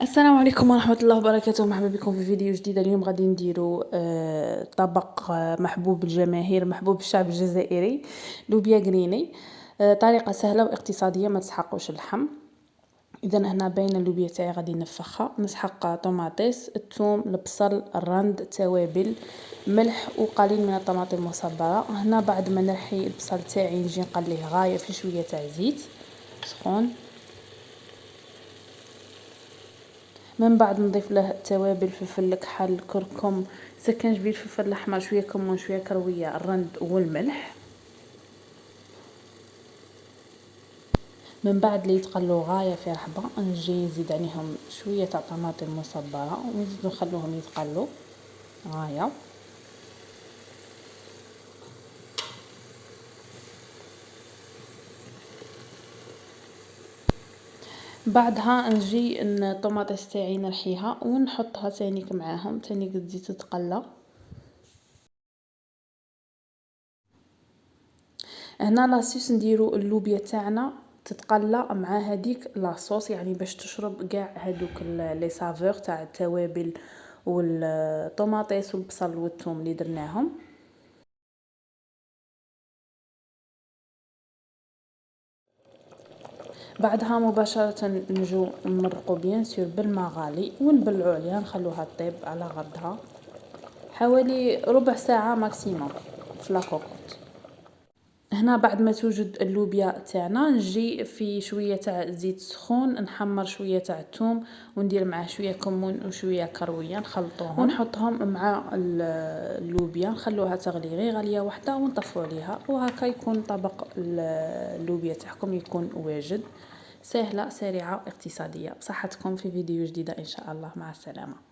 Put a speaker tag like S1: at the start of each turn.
S1: السلام عليكم ورحمة الله وبركاته. مرحبا بكم في فيديو جديد. اليوم غادي نديرو طبق محبوب الجماهير، محبوب الشعب الجزائري، لوبيا قريني. طريقة سهلة واقتصادية، ما تسحقوش اللحم. اذا هنا باينه اللوبيا تاعي غادي نفخها. نسحق طوماطيس، الثوم، البصل، الرند، التوابل، ملح وقليل من الطماطم المصبره. هنا بعد ما نرحي البصل تاعي نجي نقليه غايه في شويه تاع زيت سخون. من بعد نضيف له التوابل، فلفل الكحل، كركم، سكنجبير، فلفل الاحمر، شويه كمون، شويه كرويه، الرند والملح. من بعد اللي يتقلوا غايه في رحبه نجي نزيد عليهم شويه تاع طماطم مصبره ونزيد نخلوهم يتقلوا غايه. بعدها نجي الطوماطيس تاعي نرحيها ونحطها تانيك معاهم، تانيك تزيد تتقلى. هنا لاصوص نديرو اللوبيا تاعنا تتقلى مع هذيك لاصوص، يعني باش تشرب كاع هذوك لي سافور تاع التوابل والطوماطيس والبصل والثوم اللي درناهم. بعدها مباشرة نجو نمرقو بيان سور بالماء غالي ونبلعو عليها، نخلوها طيب على غردها حوالي ربع ساعة ماكسيموم في لاكوكوط. هنا بعد ما توجد اللوبيا تاعنا نجي في شويه تاع زيت سخون نحمر شويه تاع الثوم وندير معاه شويه كمون وشويه كرويه نخلطوهم ونحطهم مع اللوبيا، نخلوها تغلي غير غاليه واحده ونطفوا عليها، وهكا يكون طبق اللوبيا تاعكم يكون واجد. سهله سريعه اقتصاديه. بصحتكم في فيديو جديده ان شاء الله. مع السلامه.